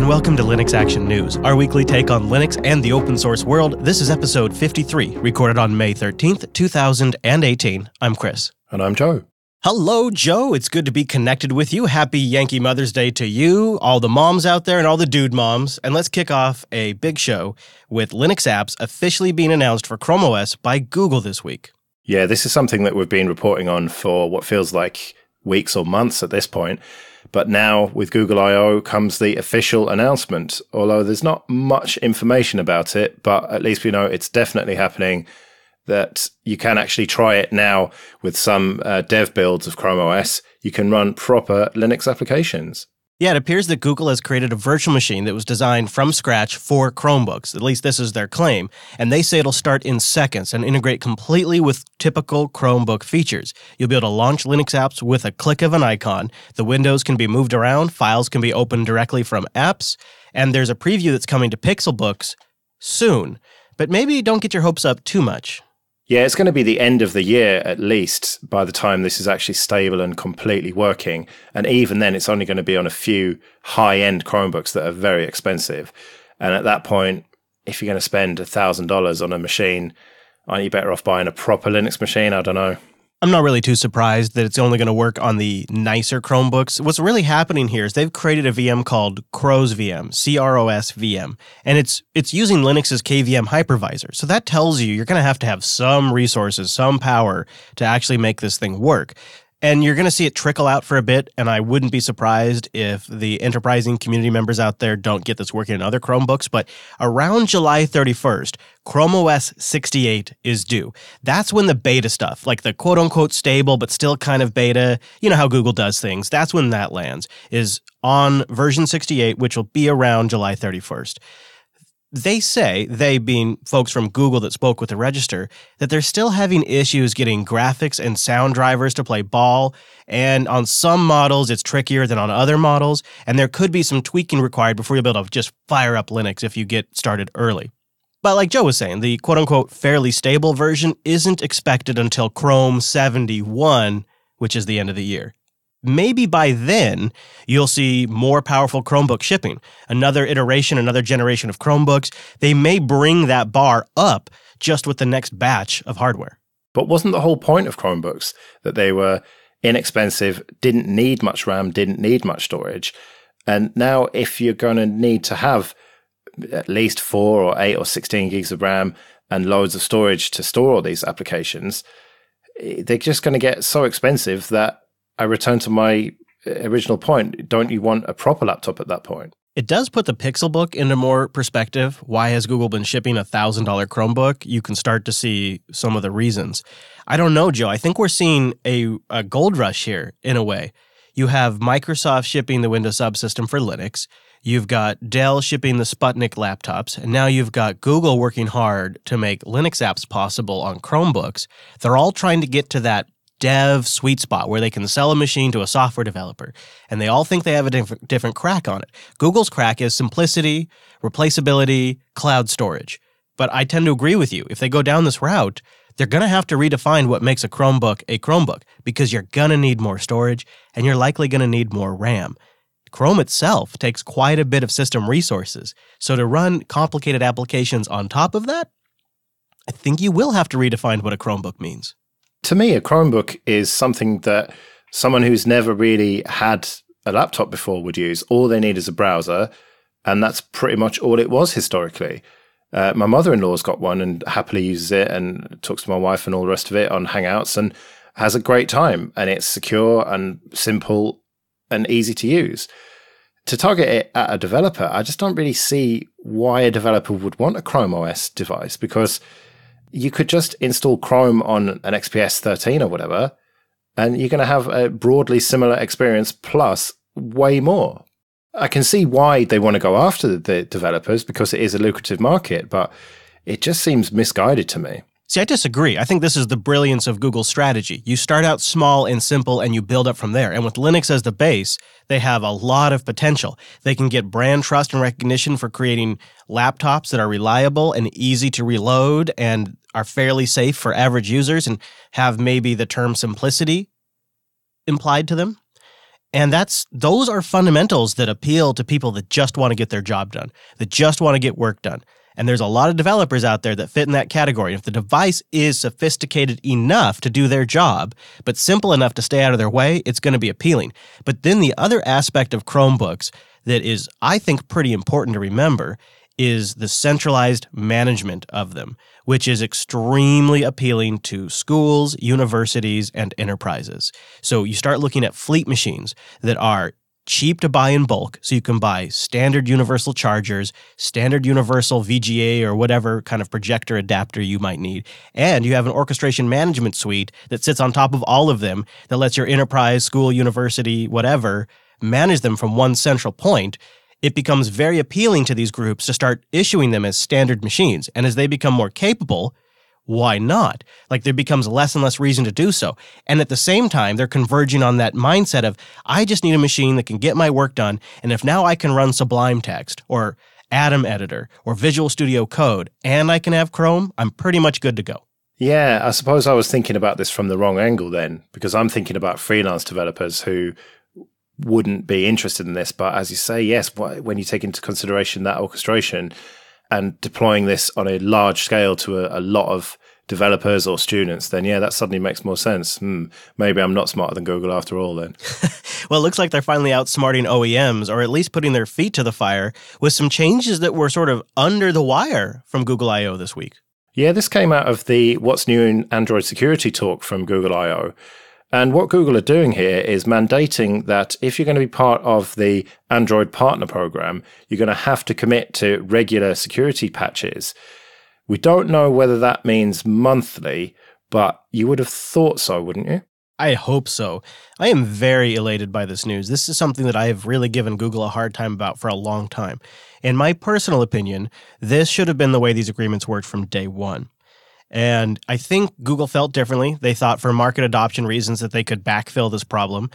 and welcome to Linux Action News, our weekly take on Linux and the open source world. This is episode 53, recorded on May 13th, 2018. I'm Chris. And I'm Joe. Hello, Joe. It's good to be connected with you. Happy Yankee Mother's Day to you, all the moms out there, and all the dude moms. And let's kick off a big show with Linux apps officially being announced for CoreOS by Google this week. Yeah, this is something that we've been reporting on for what feels like weeks or months at this point. But now with Google I/O comes the official announcement, although there's not much information about it, but at least we know it's definitely happening, that you can actually try it now with some dev builds of CoreOS. You can run proper Linux applications. Yeah, it appears that Google has created a virtual machine that was designed from scratch for Chromebooks. At least this is their claim. And they say it'll start in seconds and integrate completely with typical Chromebook features. You'll be able to launch Linux apps with a click of an icon. The windows can be moved around, files can be opened directly from apps, and there's a preview that's coming to Pixelbooks soon. But maybe don't get your hopes up too much. Yeah, it's going to be the end of the year, at least, by the time this is actually stable and completely working. And even then, it's only going to be on a few high-end Chromebooks that are very expensive. And at that point, if you're going to spend $1,000 on a machine, aren't you better off buying a proper Linux machine? I don't know. I'm not really too surprised that it's only going to work on the nicer Chromebooks. What's really happening here is they've created a VM called CROS VM, CROS VM, and it's using Linux's KVM hypervisor. So that tells you you're going to have some resources, some power to actually make this thing work. And you're going to see it trickle out for a bit, and I wouldn't be surprised if the enterprising community members out there don't get this working in other Chromebooks. But around July 31st, ChromeOS 68 is due. That's when the beta stuff, like the quote-unquote stable but still kind of beta, you know how Google does things, that's when that lands, is on version 68, which will be around July 31st. They say, they being folks from Google that spoke with the Register, that they're still having issues getting graphics and sound drivers to play ball, and on some models it's trickier than on other models, and there could be some tweaking required before you'll be able to just fire up Linux if you get started early. But like Joe was saying, the quote-unquote fairly stable version isn't expected until Chrome 71, which is the end of the year. Maybe by then, you'll see more powerful Chromebook shipping. Another iteration, another generation of Chromebooks. They may bring that bar up just with the next batch of hardware. But wasn't the whole point of Chromebooks that they were inexpensive, didn't need much RAM, didn't need much storage? And now if you're going to need to have at least 4 or 8 or 16 gigs of RAM and loads of storage to store all these applications, they're just going to get so expensive that I return to my original point. Don't you want a proper laptop at that point? It does put the Pixelbook into more perspective. Why has Google been shipping a $1,000 Chromebook? You can start to see some of the reasons. I don't know, Joe. I think we're seeing a gold rush here in a way. You have Microsoft shipping the Windows subsystem for Linux. You've got Dell shipping the Sputnik laptops. And now you've got Google working hard to make Linux apps possible on Chromebooks. They're all trying to get to that dev sweet spot where they can sell a machine to a software developer, and they all think they have a different crack on it. Google's crack is simplicity, replaceability, cloud storage. But I tend to agree with you. If they go down this route, they're going to have to redefine what makes a Chromebook, because you're going to need more storage, and you're likely going to need more RAM. Chrome itself takes quite a bit of system resources, so to run complicated applications on top of that, I think you will have to redefine what a Chromebook means. To me, a Chromebook is something that someone who's never really had a laptop before would use. All they need is a browser, and that's pretty much all it was historically. My mother-in-law's got one and happily uses it and talks to my wife and all the rest of it on Hangouts and has a great time. And it's secure and simple and easy to use. To target it at a developer, I just don't really see why a developer would want a Chrome OS device, because you could just install Chrome on an XPS 13 or whatever, and you're going to have a broadly similar experience plus way more. I can see why they want to go after the developers, because it is a lucrative market, but it just seems misguided to me. See, I disagree. I think this is the brilliance of Google's strategy. You start out small and simple, and you build up from there. And with Linux as the base, they have a lot of potential. They can get brand trust and recognition for creating laptops that are reliable and easy to reload and are fairly safe for average users and have maybe the term simplicity implied to them. And those are fundamentals that appeal to people that just want to get their job done, that just want to get work done. And there's a lot of developers out there that fit in that category. If the device is sophisticated enough to do their job, but simple enough to stay out of their way, it's going to be appealing. But then the other aspect of Chromebooks that is, I think, pretty important to remember is the centralized management of them, which is extremely appealing to schools, universities, and enterprises. So you start looking at fleet machines that are cheap to buy in bulk, so you can buy standard universal chargers, standard universal VGA or whatever kind of projector adapter you might need, and you have an orchestration management suite that sits on top of all of them that lets your enterprise, school, university, whatever, manage them from one central point. It becomes very appealing to these groups to start issuing them as standard machines, and as they become more capable, why not? Like, there becomes less and less reason to do so. And at the same time, they're converging on that mindset of, I just need a machine that can get my work done, and if now I can run Sublime Text, or Atom Editor, or Visual Studio Code, and I can have Chrome, I'm pretty much good to go. Yeah, I suppose I was thinking about this from the wrong angle then, because I'm thinking about freelance developers who wouldn't be interested in this. But as you say, yes, when you take into consideration that orchestration, and deploying this on a large scale to a lot of developers or students, then yeah, that suddenly makes more sense. Maybe I'm not smarter than Google after all then. Well, it looks like they're finally outsmarting OEMs, or at least putting their feet to the fire with some changes that were sort of under the wire from Google I/O this week. Yeah, this came out of the What's New in Android Security talk from Google I/O. And what Google are doing here is mandating that if you're going to be part of the Android Partner Program, you're going to have to commit to regular security patches. We don't know whether that means monthly, but you would have thought so, wouldn't you? I hope so. I am very elated by this news. This is something that I have really given Google a hard time about for a long time. In my personal opinion, this should have been the way these agreements worked from day one. And I think Google felt differently. They thought for market adoption reasons that they could backfill this problem.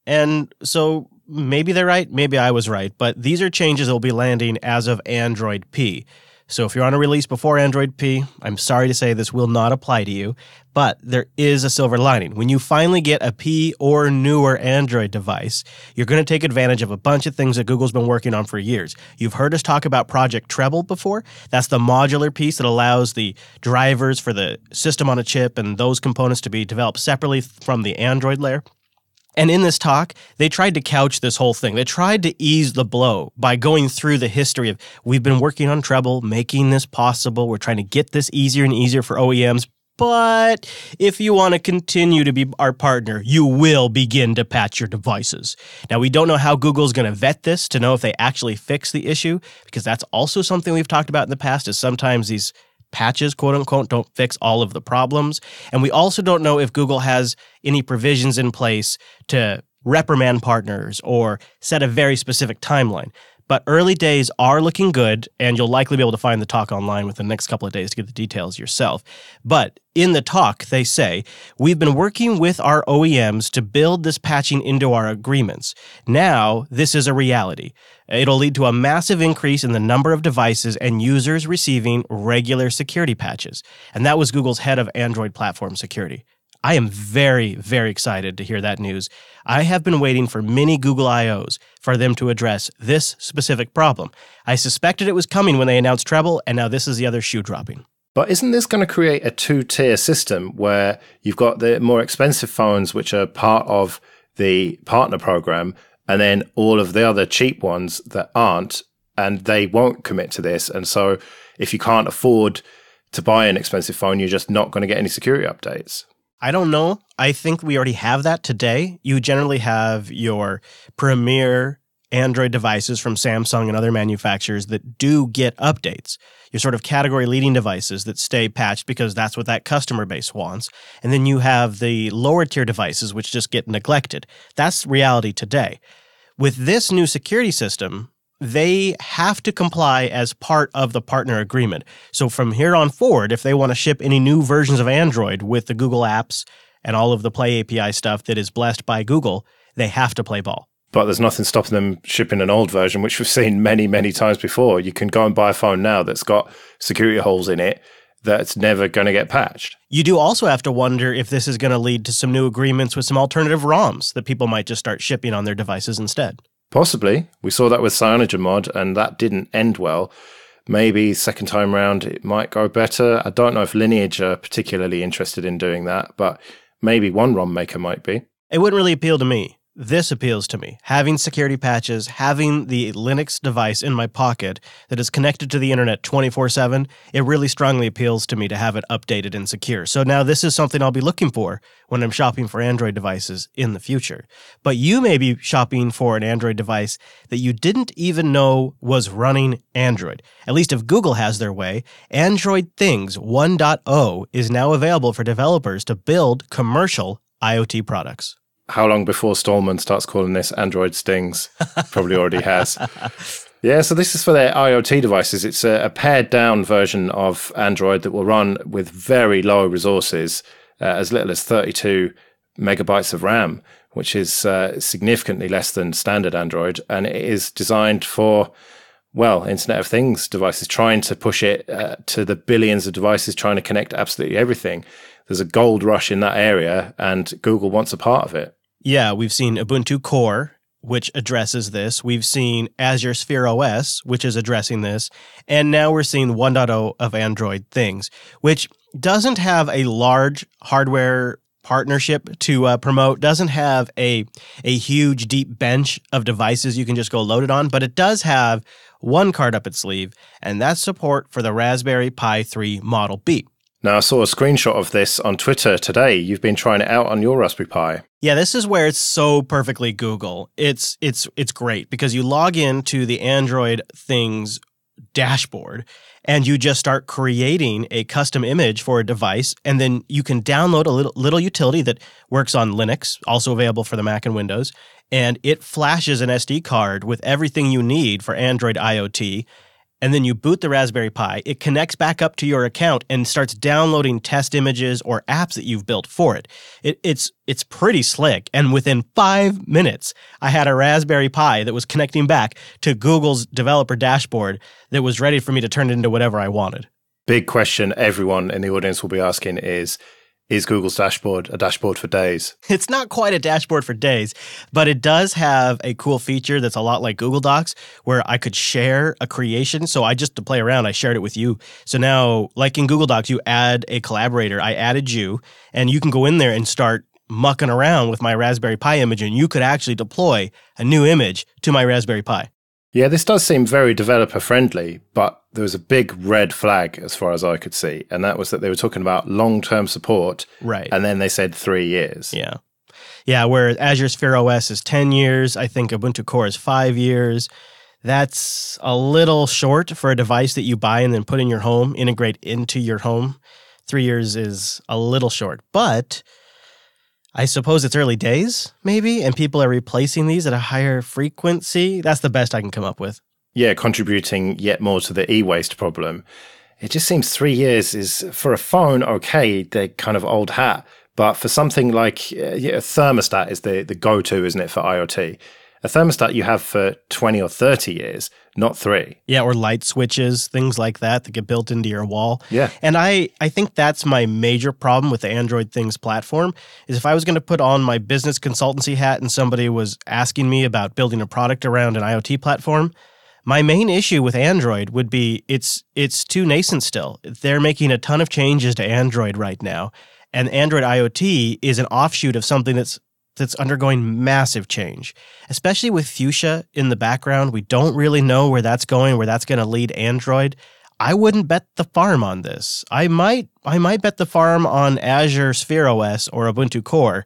And so maybe they're right, maybe I was right, but these are changes that will be landing as of Android P. So if you're on a release before Android P, I'm sorry to say this will not apply to you, but there is a silver lining. When you finally get a P or newer Android device, you're going to take advantage of a bunch of things that Google's been working on for years. You've heard us talk about Project Treble before. That's the modular piece that allows the drivers for the system on a chip and those components to be developed separately from the Android layer. And in this talk, they tried to couch this whole thing. They tried to ease the blow by going through the history of, we've been working on Treble, making this possible. We're trying to get this easier and easier for OEMs. But if you want to continue to be our partner, you will begin to patch your devices. Now, we don't know how Google's going to vet this to know if they actually fix the issue, because that's also something we've talked about in the past, is sometimes these patches, quote unquote, don't fix all of the problems. And we also don't know if Google has any provisions in place to reprimand partners or set a very specific timeline. But early days are looking good, and you'll likely be able to find the talk online within the next couple of days to get the details yourself. But in the talk, they say, we've been working with our OEMs to build this patching into our agreements. Now, this is a reality. It'll lead to a massive increase in the number of devices and users receiving regular security patches. And that was Google's head of Android platform security. I am very, very excited to hear that news. I have been waiting for many Google I/Os for them to address this specific problem. I suspected it was coming when they announced Treble, and now this is the other shoe dropping. But isn't this going to create a two-tier system where you've got the more expensive phones, which are part of the partner program, and then all of the other cheap ones that aren't, and they won't commit to this? And so if you can't afford to buy an expensive phone, you're just not going to get any security updates. I don't know. I think we already have that today. You generally have your premier Android devices from Samsung and other manufacturers that do get updates. Your sort of category leading devices that stay patched because that's what that customer base wants. And then you have the lower tier devices which just get neglected. That's reality today. With this new security system, they have to comply as part of the partner agreement. So from here on forward, if they want to ship any new versions of Android with the Google apps and all of the Play API stuff that is blessed by Google, they have to play ball. But there's nothing stopping them shipping an old version, which we've seen many, many times before. You can go and buy a phone now that's got security holes in it, that's never going to get patched. You do also have to wonder if this is going to lead to some new agreements with some alternative ROMs that people might just start shipping on their devices instead. Possibly. We saw that with CyanogenMod, and that didn't end well. Maybe second time round it might go better. I don't know if Lineage are particularly interested in doing that, but maybe one ROM maker might be. It wouldn't really appeal to me. This appeals to me. Having security patches, having the Linux device in my pocket that is connected to the internet 24/7, it really strongly appeals to me to have it updated and secure. So now this is something I'll be looking for when I'm shopping for Android devices in the future. But you may be shopping for an Android device that you didn't even know was running Android. At least if Google has their way, Android Things 1.0 is now available for developers to build commercial IoT products. How long before Stallman starts calling this Android Stings? Probably already has. Yeah, so this is for their IoT devices. It's a pared down version of Android that will run with very low resources, as little as 32 megabytes of RAM, which is significantly less than standard Android. And it is designed for, well, Internet of Things devices, trying to push it to the billions of devices, trying to connect absolutely everything. There's a gold rush in that area, and Google wants a part of it. Yeah, we've seen Ubuntu Core, which addresses this. We've seen Azure Sphere OS, which is addressing this. And now we're seeing 1.0 of Android Things, which doesn't have a large hardware partnership to promote, doesn't have a huge, deep bench of devices you can just go load it on, but it does have one card up its sleeve, and that's support for the Raspberry Pi 3 Model B. Now, I saw a screenshot of this on Twitter today. You've been trying it out on your Raspberry Pi. Yeah, this is where it's so perfectly Google. It's great because you log into the Android Things dashboard and you just start creating a custom image for a device, and then you can download a little utility that works on Linux, also available for the Mac and Windows, and it flashes an SD card with everything you need for Android IoT. And then you boot the Raspberry Pi, it connects back up to your account and starts downloading test images or apps that you've built for it. It's pretty slick. And within 5 minutes, I had a Raspberry Pi that was connecting back to Google's developer dashboard that was ready for me to turn it into whatever I wanted. Big question everyone in the audience will be asking is Google's dashboard a dashboard for days? It's not quite a dashboard for days, but it does have a cool feature that's a lot like Google Docs where I could share a creation. So to play around, I shared it with you. So now, like in Google Docs, you add a collaborator. I added you, and you can go in there and start mucking around with my Raspberry Pi image, and you could actually deploy a new image to my Raspberry Pi. Yeah, this does seem very developer-friendly, but there was a big red flag as far as I could see, and that was that they were talking about long-term support, right? And then they said 3 years. Yeah, where Azure Sphere OS is 10 years, I think Ubuntu Core is 5 years. That's a little short for a device that you buy and then put in your home, integrate into your home. 3 years is a little short, but I suppose it's early days, maybe, and people are replacing these at a higher frequency. That's the best I can come up with. Yeah, contributing yet more to the e-waste problem. It just seems 3 years is, for a phone, okay, they're kind of old hat. But for something like a thermostat is the go-to, isn't it, for IoT? A thermostat you have for 20 or 30 years, not 3. Yeah, or light switches, things like that get built into your wall. Yeah. And I think that's my major problem with the Android Things platform, is if I was going to put on my business consultancy hat and somebody was asking me about building a product around an IoT platform, my main issue with Android would be it's too nascent still. They're making a ton of changes to Android right now, and Android IoT is an offshoot of something that's undergoing massive change, especially with Fuchsia in the background. We don't really know where that's going to lead Android. I wouldn't bet the farm on this. I might bet the farm on Azure Sphere OS or Ubuntu Core,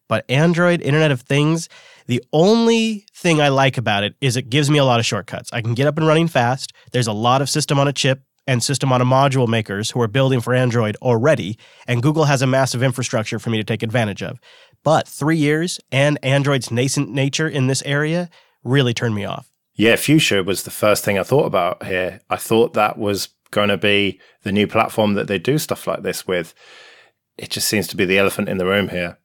but Android Internet of Things, the only thing I like about it is it gives me a lot of shortcuts. I can get up and running fast. There's a lot of system on a chip and system on a module makers who are building for Android already, and Google has a massive infrastructure for me to take advantage of. But 3 years and Android's nascent nature in this area really turned me off. Yeah, Fuchsia was the first thing I thought about here. I thought that was going to be the new platform that they do stuff like this with. It just seems to be the elephant in the room here.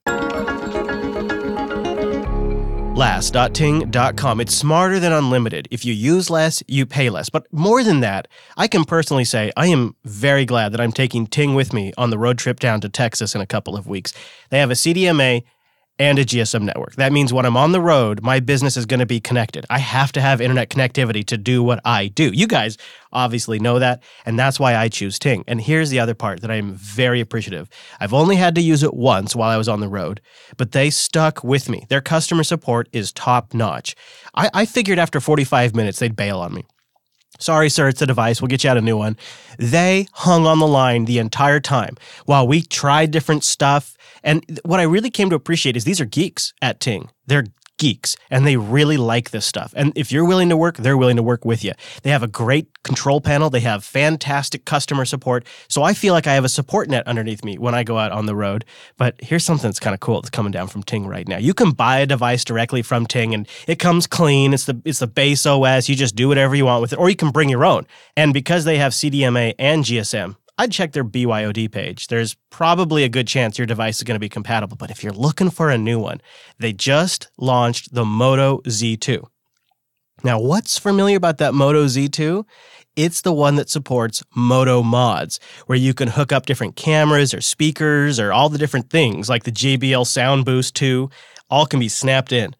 Last.ting.com. It's smarter than unlimited. If you use less, you pay less. But more than that, I can personally say I am very glad that I'm taking Ting with me on the road trip down to Texas in a couple of weeks. They have a CDMA and a GSM network. That means when I'm on the road, my business is going to be connected. I have to have internet connectivity to do what I do. You guys obviously know that, and that's why I choose Ting. And here's the other part that I am very appreciative. I've only had to use it once while I was on the road, but they stuck with me. Their customer support is top notch. I figured after 45 minutes they'd bail on me. Sorry, sir, it's a device. We'll get you out a new one. They hung on the line the entire time while we tried different stuff. And what I really came to appreciate is these are geeks at Ting. They're geeks, and they really like this stuff. And if you're willing to work, they're willing to work with you. They have a great control panel. They have fantastic customer support. So I feel like I have a support net underneath me when I go out on the road. But here's something that's kind of cool that's coming down from Ting right now. You can buy a device directly from Ting, and it comes clean. It's the base OS. You just do whatever you want with it, or you can bring your own. And because they have CDMA and GSM, I'd check their BYOD page. There's probably a good chance your device is going to be compatible, but if you're looking for a new one, they just launched the Moto Z2. Now, what's familiar about that Moto Z2? It's the one that supports Moto mods, where you can hook up different cameras or speakers or all the different things, like the JBL Sound Boost 2, all can be snapped in.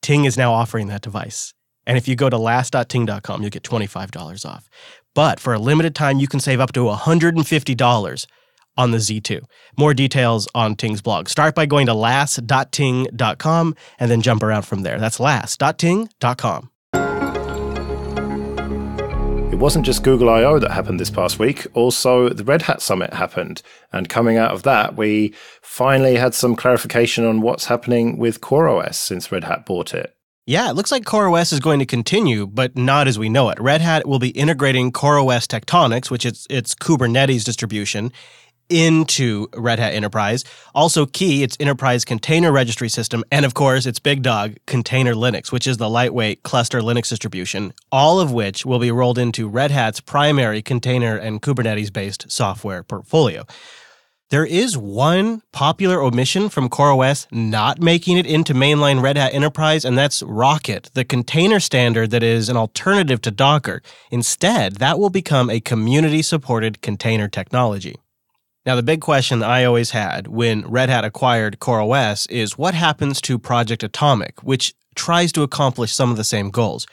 Ting is now offering that device. And if you go to last.ting.com, you'll get $25 off. But for a limited time, you can save up to $150 on the Z2. More details on Ting's blog. Start by going to last.ting.com and then jump around from there. That's last.ting.com. It wasn't just Google I/O that happened this past week. Also, the Red Hat Summit happened. And coming out of that, we finally had some clarification on what's happening with CoreOS since Red Hat bought it. Yeah, it looks like CoreOS is going to continue, but not as we know it. Red Hat will be integrating CoreOS Tectonics, which is its Kubernetes distribution, into Red Hat Enterprise. Also key, its Enterprise Container Registry System, and of course, its big dog, Container Linux, which is the lightweight cluster Linux distribution, all of which will be rolled into Red Hat's primary container and Kubernetes-based software portfolio. There is one popular omission from CoreOS not making it into mainline Red Hat Enterprise, and that's Rocket, the container standard that is an alternative to Docker. Instead, that will become a community-supported container technology. Now, the big question I always had when Red Hat acquired CoreOS is what happens to Project Atomic, which tries to accomplish some of the same goals.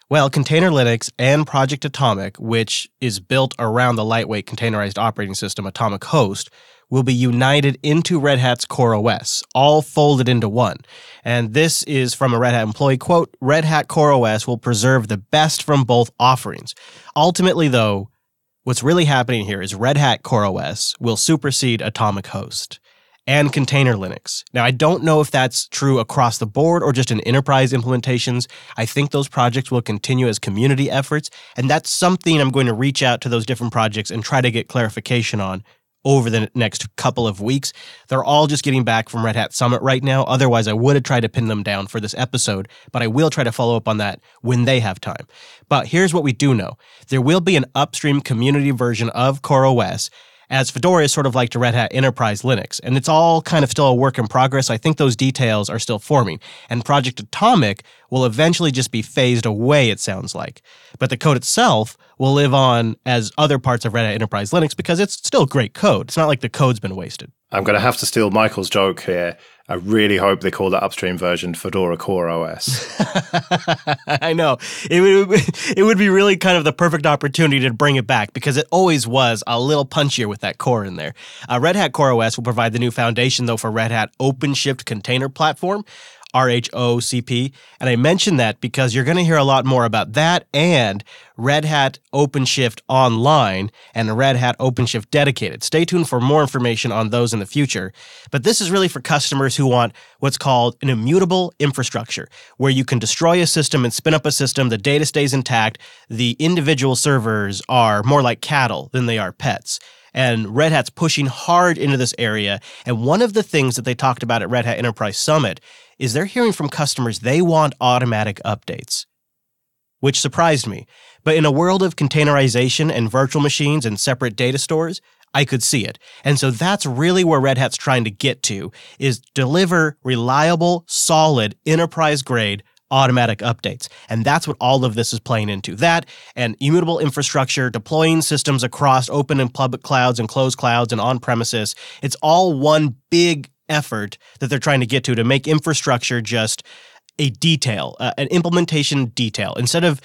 Well, Container Linux and Project Atomic, which is built around the lightweight containerized operating system Atomic Host, will be united into Red Hat's CoreOS, all folded into one. And this is from a Red Hat employee quote, "Red Hat CoreOS will preserve the best from both offerings." Ultimately, though, what's really happening here is Red Hat CoreOS will supersede Atomic Host and Container Linux. Now, I don't know if that's true across the board or just in enterprise implementations. I think those projects will continue as community efforts, and that's something I'm going to reach out to those different projects and try to get clarification on over the next couple of weeks. They're all just getting back from Red Hat Summit right now. Otherwise, I would have tried to pin them down for this episode, but I will try to follow up on that when they have time. But here's what we do know. There will be an upstream community version of CoreOS, as Fedora is sort of like to Red Hat Enterprise Linux, and it's all kind of still a work in progress. I think those details are still forming, and Project Atomic will eventually just be phased away, it sounds like. But the code itself will live on as other parts of Red Hat Enterprise Linux because it's still great code. It's not like the code's been wasted. I'm going to have to steal Michael's joke here. I really hope they call that upstream version Fedora CoreOS. I know. It would be really kind of the perfect opportunity to bring it back because it always was a little punchier with that core in there. Red Hat CoreOS will provide the new foundation, though, for Red Hat OpenShift Container Platform, RHOCP, and I mention that because you're going to hear a lot more about that and Red Hat OpenShift Online and Red Hat OpenShift Dedicated. Stay tuned for more information on those in the future, but this is really for customers who want what's called an immutable infrastructure, where you can destroy a system and spin up a system, the data stays intact, the individual servers are more like cattle than they are pets. And Red Hat's pushing hard into this area, and one of the things that they talked about at Red Hat Enterprise Summit is they're hearing from customers they want automatic updates, which surprised me. But in a world of containerization and virtual machines and separate data stores, I could see it. And so that's really where Red Hat's trying to get to, is deliver reliable, solid, enterprise-grade automatic updates. And that's what all of this is playing into. That and immutable infrastructure, deploying systems across open and public clouds and closed clouds and on-premises. It's all one big effort that they're trying to get to make infrastructure just a detail, an implementation detail. Instead of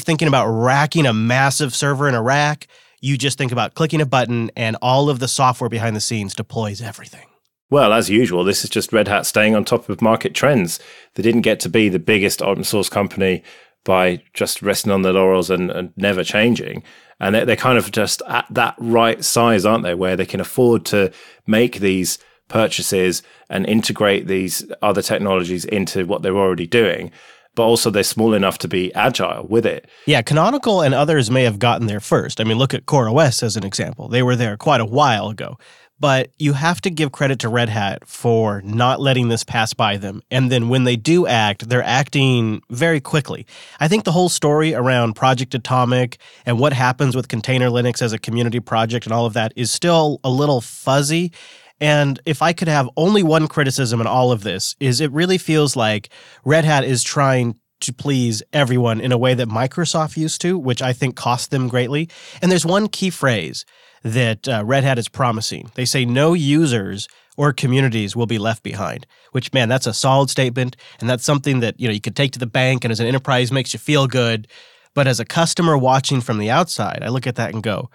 thinking about racking a massive server in a rack, you just think about clicking a button and all of the software behind the scenes deploys everything. Well, as usual, this is just Red Hat staying on top of market trends. They didn't get to be the biggest open source company by just resting on their laurels and never changing. And they're kind of just at that right size, aren't they, where they can afford to make these purchases and integrate these other technologies into what they're already doing. But also they're small enough to be agile with it. Yeah, Canonical and others may have gotten there first. I mean, look at CoreOS as an example. They were there quite a while ago. But you have to give credit to Red Hat for not letting this pass by them. And then when they do act, they're acting very quickly. I think the whole story around Project Atomic and what happens with Container Linux as a community project and all of that is still a little fuzzy. And if I could have only one criticism in all of this, is it really feels like Red Hat is trying to please everyone in a way that Microsoft used to, which I think cost them greatly. And there's one key phrase that Red Hat is promising. They say no users or communities will be left behind, which, man, that's a solid statement. And that's something that, you could take to the bank and as an enterprise makes you feel good. But as a customer watching from the outside, I look at that and go,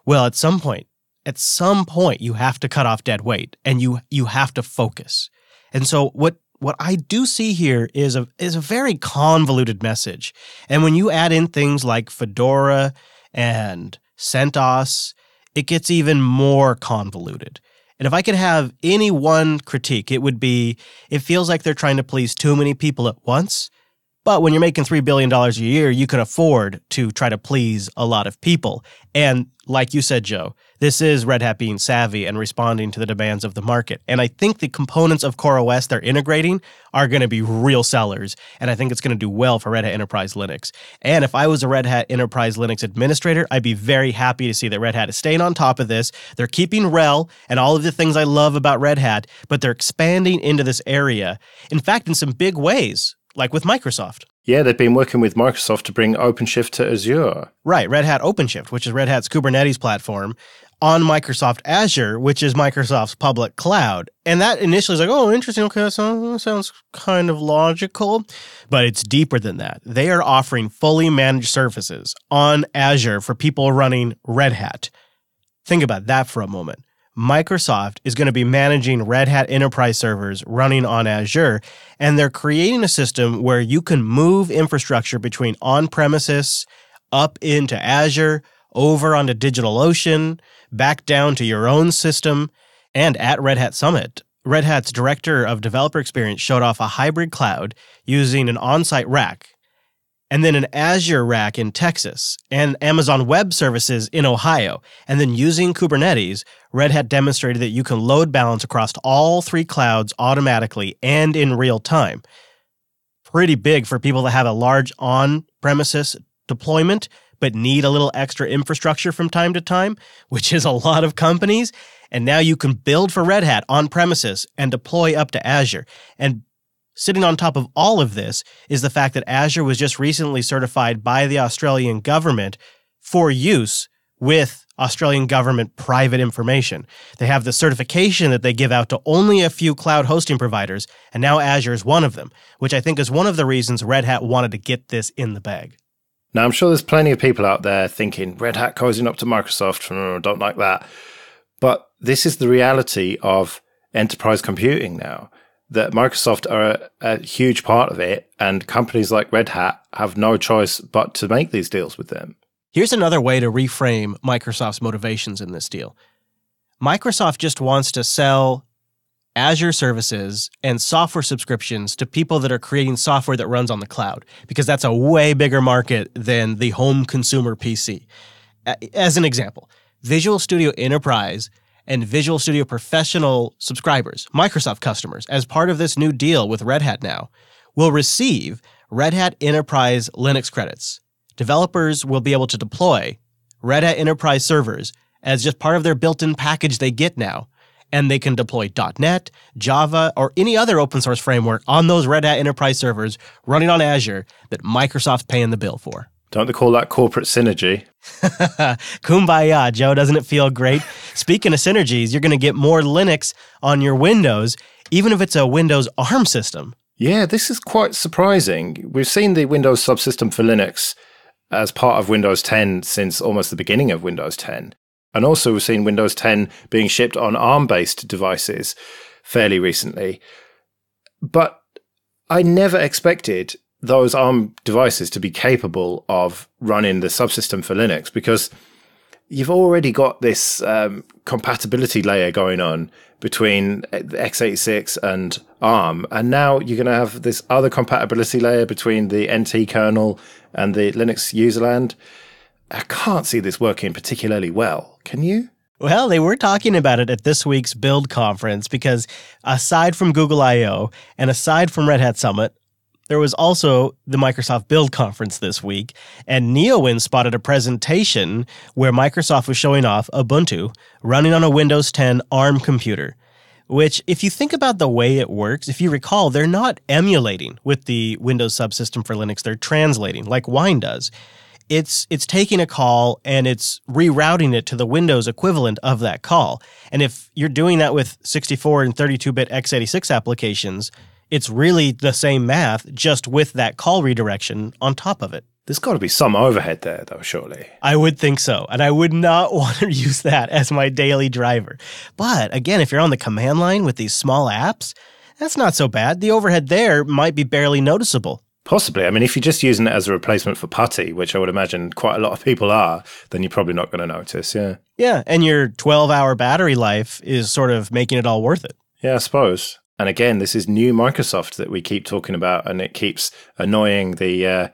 well, at some point, you have to cut off dead weight and you have to focus. And so what I do see here is a very convoluted message. And when you add in things like Fedora and CentOS, it gets even more convoluted. And if I could have any one critique, it would be, it feels like they're trying to please too many people at once. But when you're making $3 billion a year, you can afford to try to please a lot of people. And like you said, Joe, this is Red Hat being savvy and responding to the demands of the market. And I think the components of CoreOS they're integrating are going to be real sellers. And I think it's going to do well for Red Hat Enterprise Linux. And if I was a Red Hat Enterprise Linux administrator, I'd be very happy to see that Red Hat is staying on top of this. They're keeping RHEL and all of the things I love about Red Hat, but they're expanding into this area. In fact, in some big ways, like with Microsoft. Yeah, they've been working with Microsoft to bring OpenShift to Azure. Right, Red Hat OpenShift, which is Red Hat's Kubernetes platform, on Microsoft Azure, which is Microsoft's public cloud. And that initially is like, oh, interesting, okay, that sounds kind of logical. But it's deeper than that. They are offering fully managed services on Azure for people running Red Hat. Think about that for a moment. Microsoft is going to be managing Red Hat enterprise servers running on Azure, and they're creating a system where you can move infrastructure between on-premises, up into Azure, over onto DigitalOcean, back down to your own system. And at Red Hat Summit, Red Hat's director of developer experience showed off a hybrid cloud using an on-site rack, and then an Azure rack in Texas, and Amazon Web Services in Ohio. And then using Kubernetes, Red Hat demonstrated that you can load balance across all three clouds automatically and in real time. Pretty big for people that have a large on-premises deployment, but need a little extra infrastructure from time to time, which is a lot of companies. And now you can build for Red Hat on-premises and deploy up to Azure. And sitting on top of all of this is the fact that Azure was just recently certified by the Australian government for use with Australian government private information. They have the certification that they give out to only a few cloud hosting providers, and now Azure is one of them, which I think is one of the reasons Red Hat wanted to get this in the bag. Now, I'm sure there's plenty of people out there thinking, Red Hat cozying up to Microsoft, don't like that. But this is the reality of enterprise computing now. That Microsoft are a huge part of it, and companies like Red Hat have no choice but to make these deals with them. Here's another way to reframe Microsoft's motivations in this deal. Microsoft just wants to sell Azure services and software subscriptions to people that are creating software that runs on the cloud, because that's a way bigger market than the home consumer PC. As an example, Visual Studio Enterprise and Visual Studio Professional subscribers, Microsoft customers, as part of this new deal with Red Hat now, will receive Red Hat Enterprise Linux credits. Developers will be able to deploy Red Hat Enterprise servers as just part of their built-in package they get now. And they can deploy .NET, Java, or any other open source framework on those Red Hat enterprise servers running on Azure that Microsoft's paying the bill for. Don't they call that corporate synergy? Kumbaya, Joe. Doesn't it feel great? Speaking of synergies, you're going to get more Linux on your Windows, even if it's a Windows ARM system. Yeah, this is quite surprising. We've seen the Windows subsystem for Linux as part of Windows 10 since almost the beginning of Windows 10. And also we've seen Windows 10 being shipped on ARM-based devices fairly recently. But I never expected those ARM devices to be capable of running the subsystem for Linux, because you've already got this compatibility layer going on between x86 and ARM. And now you're going to have this other compatibility layer between the NT kernel and the Linux userland. I can't see this working particularly well. Can you? Well, they were talking about it at this week's Build conference, because aside from Google I/O and aside from Red Hat Summit, there was also the Microsoft Build conference this week, and NeoWin spotted a presentation where Microsoft was showing off Ubuntu running on a Windows 10 ARM computer, which, if you think about the way it works, if you recall, they're not emulating with the Windows subsystem for Linux, they're translating like Wine does. It's taking a call and it's rerouting it to the Windows equivalent of that call. And if you're doing that with 64 and 32-bit x86 applications, it's really the same math, just with that call redirection on top of it. There's got to be some overhead there, though, surely. I would think so, and I would not want to use that as my daily driver. But again, if you're on the command line with these small apps, that's not so bad. The overhead there might be barely noticeable. Possibly. I mean, if you're just using it as a replacement for putty, which I would imagine quite a lot of people are, then you're probably not going to notice, yeah. Yeah, and your 12-hour battery life is sort of making it all worth it. Yeah, I suppose. And again, this is new Microsoft that we keep talking about, and it keeps annoying the,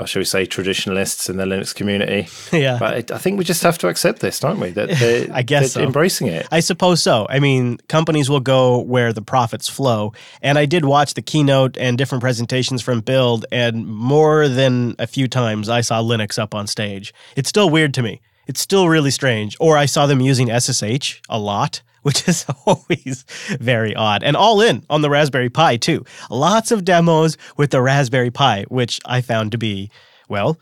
shall we say, traditionalists in the Linux community. Yeah. But I think we just have to accept this, don't we? That I guess they're so. Embracing it. I suppose so. I mean, companies will go where the profits flow. And I did watch the keynote and different presentations from Build, and more than a few times I saw Linux up on stage. It's still weird to me. It's still really strange. Or I saw them using SSH a lot, which is always very odd. And all in on the Raspberry Pi, too. Lots of demos with the Raspberry Pi, which I found to be, well,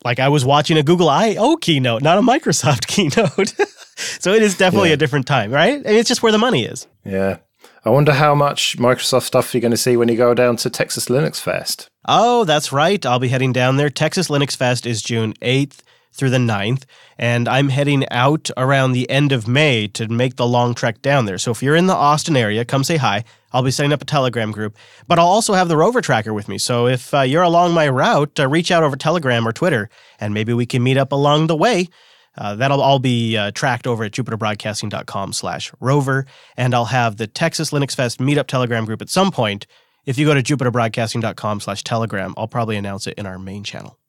like I was watching a Google I/O keynote, not a Microsoft keynote. So it is definitely a different time, right? And it's just where the money is. Yeah. I wonder how much Microsoft stuff you're going to see when you go down to Texas Linux Fest. Oh, that's right. I'll be heading down there. Texas Linux Fest is June 8th through the 9th, and I'm heading out around the end of May to make the long trek down there. So if you're in the Austin area, come say hi. I'll be setting up a Telegram group, but I'll also have the Rover Tracker with me. So if you're along my route, reach out over Telegram or Twitter, and maybe we can meet up along the way. That'll all be tracked over at jupiterbroadcasting.com/rover, and I'll have the Texas Linux Fest meetup Telegram group at some point. If you go to jupiterbroadcasting.com/telegram, I'll probably announce it in our main channel.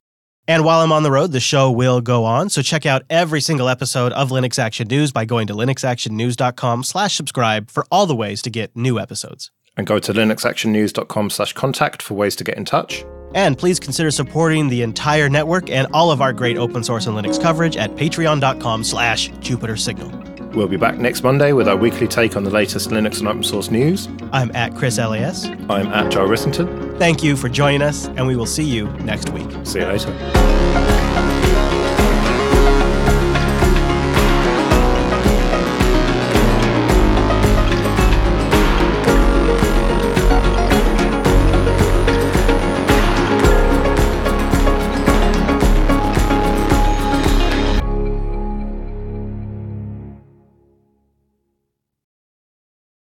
And while I'm on the road, the show will go on, so check out every single episode of Linux Action News by going to linuxactionnews.com/subscribe for all the ways to get new episodes. And go to linuxactionnews.com/contact for ways to get in touch. And please consider supporting the entire network and all of our great open source and Linux coverage at patreon.com/JupiterSignal. We'll be back next Monday with our weekly take on the latest Linux and open source news. I'm at Chris LAS. I'm at Joe Rissington. Thank you for joining us, and we will see you next week. See you later.